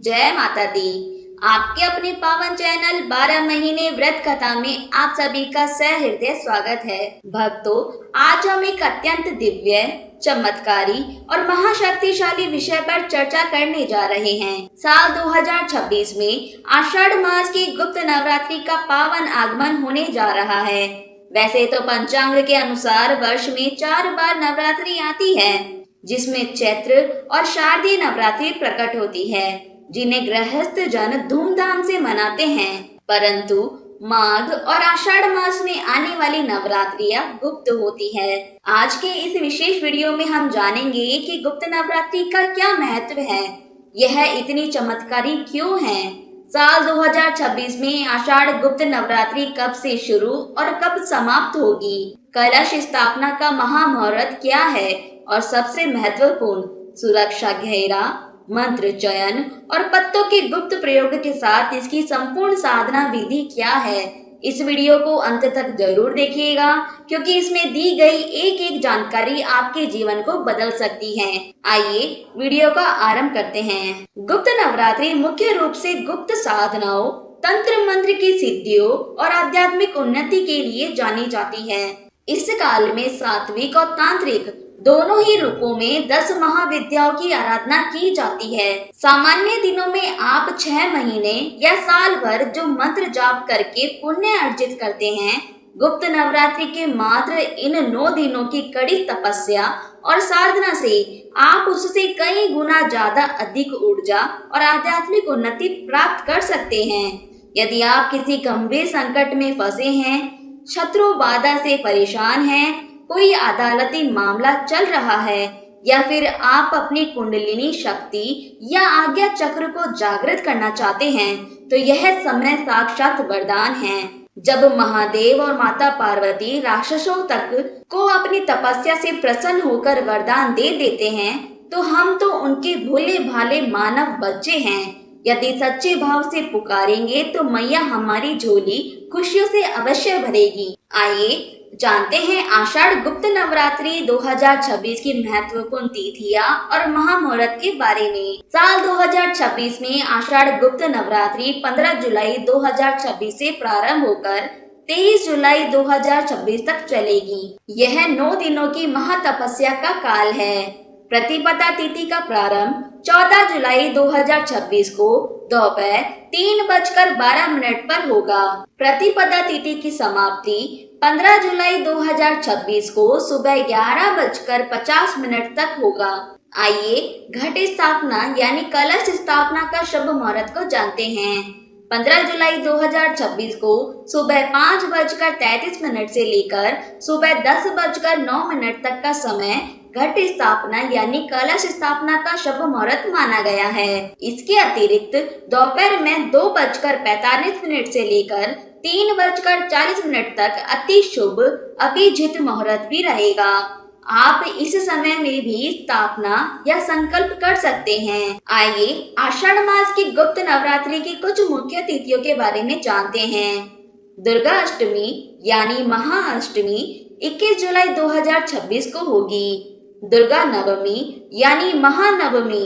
जय माता दी। आपके अपने पावन चैनल 12 महीने व्रत कथा में आप सभी का सहृदय स्वागत है। भक्तों, आज हम एक अत्यंत दिव्य, चमत्कारी और महाशक्तिशाली विषय पर चर्चा करने जा रहे हैं। साल 2026 में आषाढ़ मास की गुप्त नवरात्रि का पावन आगमन होने जा रहा है। वैसे तो पंचांग के अनुसार वर्ष में 4 बार नवरात्रि आती है, जिसमें चैत्र और शारदीय नवरात्रि प्रकट होती है, जिन्हें गृहस्थ जन धूमधाम से मनाते हैं। परंतु माघ और आषाढ़ मास में आने वाली नवरात्रियां गुप्त होती है। आज के इस विशेष वीडियो में हम जानेंगे कि गुप्त नवरात्रि का क्या महत्व है, यह इतनी चमत्कारी क्यों है, साल 2026 में आषाढ़ गुप्त नवरात्रि कब से शुरू और कब समाप्त होगी, कलश स्थापना का महामुहूर्त क्या है और सबसे महत्वपूर्ण सुरक्षा घेरा, मंत्र चयन और पत्तों के गुप्त प्रयोग के साथ इसकी संपूर्ण साधना विधि क्या है। इस वीडियो को अंत तक जरूर देखिएगा, क्योंकि इसमें दी गई एक एक जानकारी आपके जीवन को बदल सकती है। आइए वीडियो का आरंभ करते हैं। गुप्त नवरात्रि मुख्य रूप से गुप्त साधनाओं, तंत्र मंत्र की सिद्धियों और आध्यात्मिक उन्नति के लिए जानी जाती है। इस काल में सात्विक और तांत्रिक दोनों ही रूपों में 10 महाविद्याओं की आराधना की जाती है। सामान्य दिनों में आप 6 महीने या साल भर जो मंत्र जाप करके पुण्य अर्जित करते हैं, गुप्त नवरात्रि के मात्र इन 9 दिनों की कड़ी तपस्या और साधना से आप उससे कई गुना ज्यादा अधिक ऊर्जा और आध्यात्मिक उन्नति प्राप्त कर सकते हैं। यदि आप किसी गंभीर संकट में फंसे हैं, शत्रु बाधा से परेशान हैं, कोई अदालती मामला चल रहा है, या फिर आप अपनी कुंडलिनी शक्ति या आज्ञा चक्र को जागृत करना चाहते हैं, तो यह समय साक्षात वरदान है। जब महादेव और माता पार्वती राक्षसों तक को अपनी तपस्या से प्रसन्न होकर वरदान दे देते हैं, तो हम तो उनके भोले भाले मानव बच्चे हैं। यदि सच्चे भाव से पुकारेंगे तो मैया हमारी झोली खुशियों से अवश्य भरेगी। आइए जानते हैं आषाढ़ गुप्त नवरात्रि 2026 की महत्वपूर्ण तिथियां और महामुहूर्त के बारे में। साल 2026 में आषाढ़ गुप्त नवरात्रि 15 जुलाई 2026 से प्रारंभ होकर 23 जुलाई 2026 तक चलेगी। यह 9 दिनों की महातपस्या का काल है। प्रतिपदा तिथि का प्रारंभ 14 जुलाई 2026 को दोपहर 3:12 पर होगा। प्रतिपदा तिथि की समाप्ति 15 जुलाई 2026 को सुबह 11:50 तक होगा। आइए घट स्थापना यानी कलश स्थापना का शुभ मुहूर्त को जानते हैं। 15 जुलाई 2026 को सुबह 5:33 से लेकर सुबह 10:09 तक का समय घट स्थापना यानी कलश स्थापना का शुभ मुहूर्त माना गया है। इसके अतिरिक्त दोपहर में 2:45 से लेकर 3:40 तक अति शुभ अभिजित मुहूर्त भी रहेगा। आप इस समय में भी स्थापना या संकल्प कर सकते हैं। आइए आषाढ़ मास की गुप्त नवरात्रि की कुछ मुख्य तिथियों के बारे में जानते हैं। दुर्गा अष्टमी यानी महाअष्टमी 21 जुलाई 2026 को होगी। दुर्गा नवमी यानी महानवमी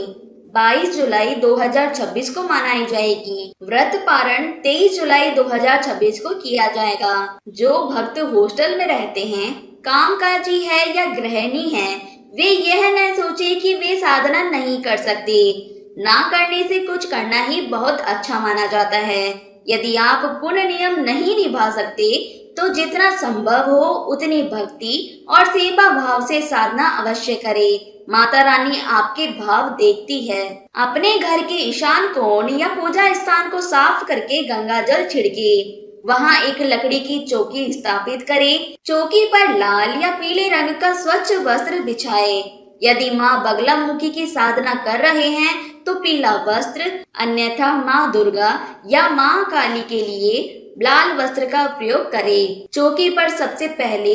22 जुलाई 2026 को मनाई जाएगी। व्रत पारण 23 जुलाई 2026 को किया जाएगा। जो भक्त हॉस्टल में रहते हैं, कामकाजी है या गृहिणी है, वे यह न सोचे कि वे साधना नहीं कर सकते। ना करने से कुछ करना ही बहुत अच्छा माना जाता है। यदि आप पूर्ण नियम नहीं निभा सकते, तो जितना संभव हो उतनी भक्ति और सेवा भाव से साधना अवश्य करें। माता रानी आपके भाव देखती है। अपने घर के ईशान कोण या पूजा स्थान को साफ करके गंगा जल छिड़के। वहां एक लकड़ी की चौकी स्थापित करें। चौकी पर लाल या पीले रंग का स्वच्छ वस्त्र बिछाए। यदि माँ बगलामुखी की साधना कर रहे हैं तो पीला वस्त्र, अन्यथा माँ दुर्गा या माँ काली के लिए लाल वस्त्र का प्रयोग करें। चौकी पर सबसे पहले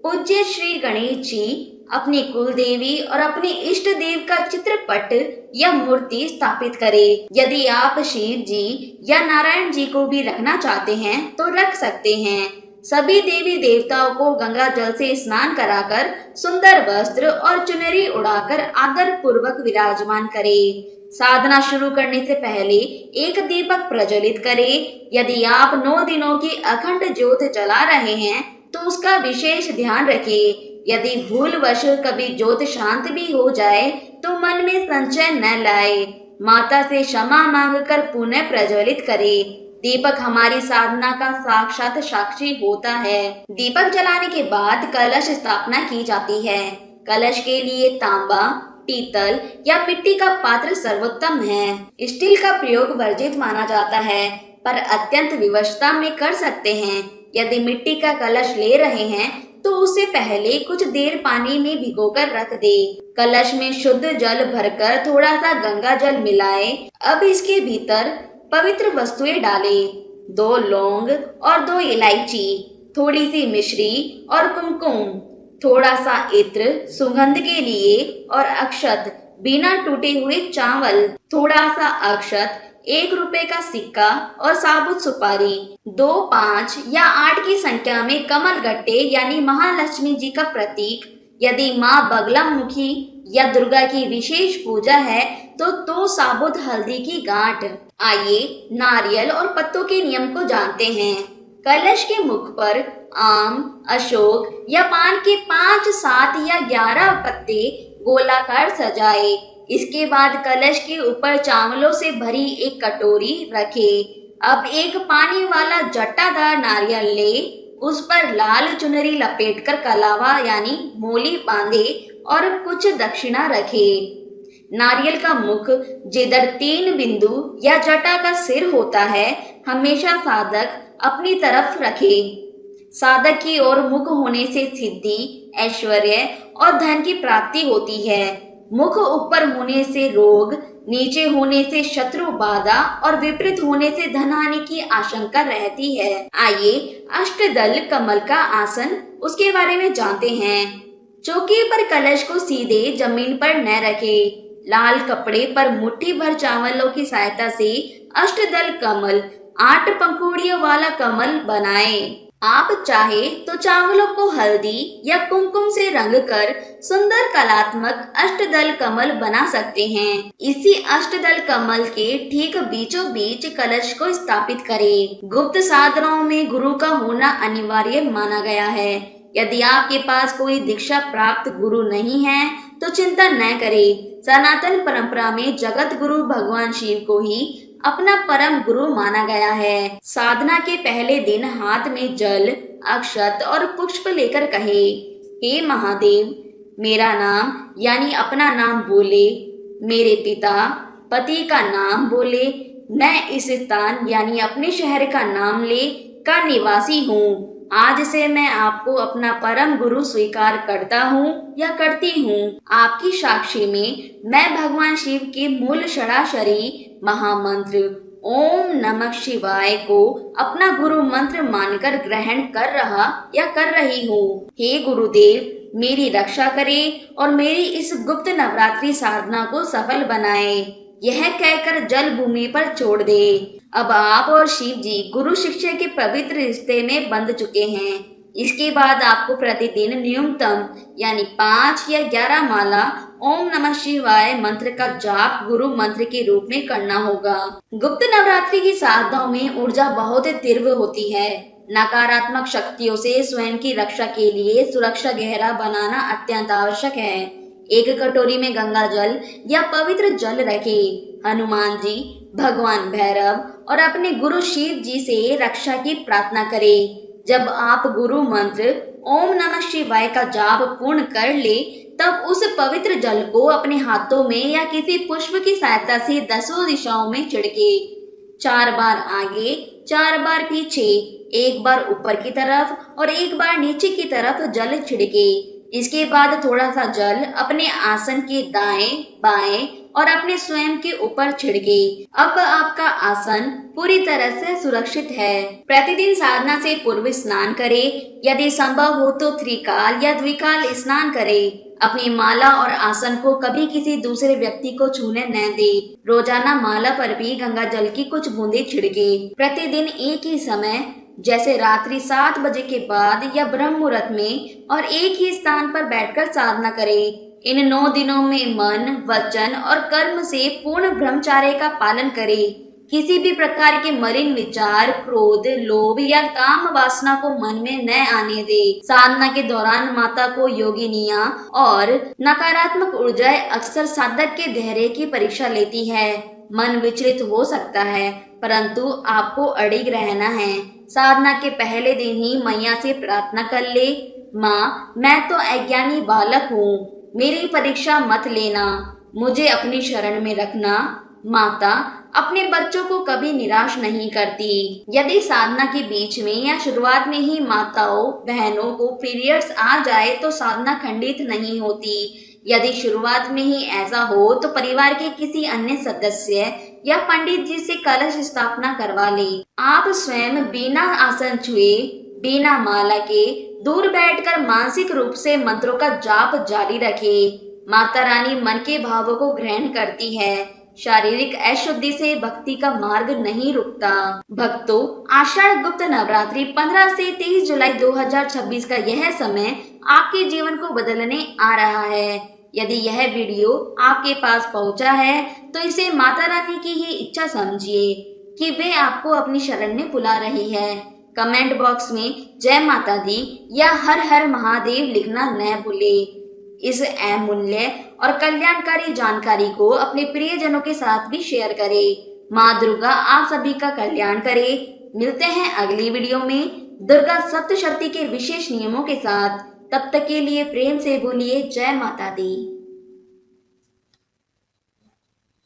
पूज्य श्री गणेश जी, अपनी कुल देवी और अपने इष्ट देव का चित्रपट या मूर्ति स्थापित करें। यदि आप शिव जी या नारायण जी को भी रखना चाहते हैं तो रख सकते हैं। सभी देवी देवताओं को गंगा जल से स्नान कराकर सुंदर वस्त्र और चुनरी उड़ाकर आदर पूर्वक विराजमान करें। साधना शुरू करने से पहले एक दीपक प्रज्वलित करें। यदि आप 9 दिनों की अखंड ज्योत जला रहे हैं तो उसका विशेष ध्यान रखें। यदि भूलवश कभी ज्योत शांत भी हो जाए तो मन में संशय न लाए। माता से क्षमा मांगकर पुनः प्रज्वलित करें। दीपक हमारी साधना का साक्षात साक्षी होता है। दीपक जलाने के बाद कलश स्थापना की जाती है। कलश के लिए तांबा, पीतल या मिट्टी का पात्र सर्वोत्तम है। स्टील का प्रयोग वर्जित माना जाता है, पर अत्यंत विवशता में कर सकते हैं। यदि मिट्टी का कलश ले रहे हैं तो उसे पहले कुछ देर पानी में भिगोकर रख दे। कलश में शुद्ध जल भरकर थोड़ा सा गंगा जल मिलाएं। अब इसके भीतर पवित्र वस्तुएं डालें। 2 लौंग और 2 इलायची, थोड़ी सी मिश्री और कुमकुम, थोड़ा सा इत्र सुगंध के लिए और अक्षत, बिना टूटे हुए चावल, थोड़ा सा अक्षत, 1 रुपए का सिक्का और साबुत सुपारी। 2, 5 या 8 की संख्या में कमल गट्टे यानी महालक्ष्मी जी का प्रतीक। यदि माँ बगलामुखी या दुर्गा की विशेष पूजा है तो 2 साबुत हल्दी की गांठ। आइए नारियल और पत्तों के नियम को जानते हैं। कलश के मुख पर आम, अशोक या पान के 5, 7 या 11 पत्ते गोलाकार सजाए। इसके बाद कलश के ऊपर चावलों से भरी एक कटोरी रखे। अब एक पानी वाला जट्टादार नारियल ले, उस पर लाल चुनरी लपेटकर कलावा यानी मोली बांधे और कुछ दक्षिणा रखे। नारियल का मुख जिधर 3 बिंदु या जटा का सिर होता है हमेशा साधक अपनी तरफ रखे। साधक की ओर मुख होने से सिद्धि, ऐश्वर्य और धन की प्राप्ति होती है। मुख ऊपर होने से रोग, नीचे होने से शत्रु बाधा और विपरीत होने से धनहानि की आशंका रहती है। आइए अष्टदल कमल का आसन उसके बारे में जानते हैं। चौकी पर कलश को सीधे जमीन पर न रखें। लाल कपड़े पर मुट्ठी भर चावलों की सहायता से अष्टदल कमल, 8 पंखुड़ियों वाला कमल बनाएं। आप चाहे तो चावलों को हल्दी या कुमकुम से रंगकर सुंदर कलात्मक अष्टदल कमल बना सकते हैं। इसी अष्टदल कमल के ठीक बीचों बीच कलश को स्थापित करें। गुप्त साधनाओं में गुरु का होना अनिवार्य माना गया है। यदि आपके पास कोई दीक्षा प्राप्त गुरु नहीं है तो चिंता न करें। सनातन परंपरा में जगत गुरु भगवान शिव को ही अपना परम गुरु माना गया है। साधना के पहले दिन हाथ में जल, अक्षत और पुष्प लेकर कहे, हे महादेव, मेरा नाम यानी अपना नाम बोले, मेरे पिता पति का नाम बोले, मैं इस स्थान यानी अपने शहर का नाम ले का निवासी हूँ। आज से मैं आपको अपना परम गुरु स्वीकार करता हूँ या करती हूँ। आपकी साक्षी में मैं भगवान शिव के मूल षडाक्षरी महामंत्र ओम नमः शिवाय को अपना गुरु मंत्र मानकर ग्रहण कर रहा या कर रही हूँ। हे गुरुदेव, मेरी रक्षा करें और मेरी इस गुप्त नवरात्रि साधना को सफल बनाए। यह कहकर जल भूमि पर छोड़ दे। अब आप और शिव जी गुरु शिष्य के पवित्र रिश्ते में बंध चुके हैं। इसके बाद आपको प्रतिदिन न्यूनतम यानी 5 या 11 माला ओम नमः शिवाय मंत्र का जाप गुरु मंत्र के रूप में करना होगा। गुप्त नवरात्रि की साधनाओं में ऊर्जा बहुत तीव्र होती है। नकारात्मक शक्तियों से स्वयं की रक्षा के लिए सुरक्षा गहरा बनाना अत्यंत आवश्यक है। एक कटोरी में गंगा जल या पवित्र जल रखें। हनुमान जी, भगवान भैरव और अपने गुरु शिव जी से रक्षा की प्रार्थना करें। जब आप गुरु मंत्र ओम नमः शिवाय का जाप पूर्ण कर ले तब उस पवित्र जल को अपने हाथों में या किसी पुष्प की सहायता से 10 दिशाओं में छिड़के। 4 बार आगे, 4 बार पीछे, 1 बार ऊपर की तरफ और 1 बार नीचे की तरफ जल छिड़के। इसके बाद थोड़ा सा जल अपने आसन के दाएं, बाएं और अपने स्वयं के ऊपर छिड़के। अब आपका आसन पूरी तरह से सुरक्षित है। प्रतिदिन साधना से पूर्व स्नान करें। यदि संभव हो तो त्रिकाल या द्विकाल स्नान करें। अपनी माला और आसन को कभी किसी दूसरे व्यक्ति को छूने न दे। रोजाना माला पर भी गंगा जल की कुछ बूंदे छिड़के। प्रतिदिन एक ही समय जैसे रात्रि 7 बजे के बाद या ब्रह्म मुहूर्त में और एक ही स्थान पर बैठकर साधना करें। इन 9 दिनों में मन, वचन और कर्म से पूर्ण ब्रह्मचर्य का पालन करें। किसी भी प्रकार के मलिन विचार, क्रोध, लोभ या काम वासना को मन में न आने दे। साधना के दौरान माता को योगिनियां और नकारात्मक ऊर्जाएं अक्सर साधक के धैर्य की परीक्षा लेती है। मन विचलित हो सकता है, परंतु आपको अड़िग रहना है। साधना के पहले दिन ही मैया से प्रार्थना कर ले, माँ, मैं तो अज्ञानी बालक हूँ, मेरी परीक्षा मत लेना, मुझे अपनी शरण में रखना। माता अपने बच्चों को कभी निराश नहीं करती। यदि साधना के बीच में या शुरुआत में ही माताओं बहनों को पीरियड्स आ जाए तो साधना खंडित नहीं होती। यदि शुरुआत में ही ऐसा हो तो परिवार के किसी अन्य सदस्य या पंडित जी से कलश स्थापना करवा ले। आप स्वयं बिना आसन छुए, बिना माला के दूर बैठकर मानसिक रूप से मंत्रों का जाप जारी रखें। माता रानी मन के भावों को ग्रहण करती है। शारीरिक अशुद्धि से भक्ति का मार्ग नहीं रुकता। भक्तों, आषाढ़ गुप्त नवरात्रि 15 से 30 जुलाई 2026 का यह समय आपके जीवन को बदलने आ रहा है। यदि यह वीडियो आपके पास पहुंचा है तो इसे माता रानी की ही इच्छा समझिए कि वे आपको अपनी शरण में बुला रही है। कमेंट बॉक्स में जय माता दी या हर हर महादेव लिखना न भूले। इस अमूल्य और कल्याणकारी जानकारी को अपने प्रियजनों के साथ भी शेयर करें। माँ दुर्गा आप सभी का कल्याण करे। मिलते हैं अगली वीडियो में दुर्गा सप्तशती के विशेष नियमों के साथ। तब तक के लिए प्रेम से बोलिए जय माता दी।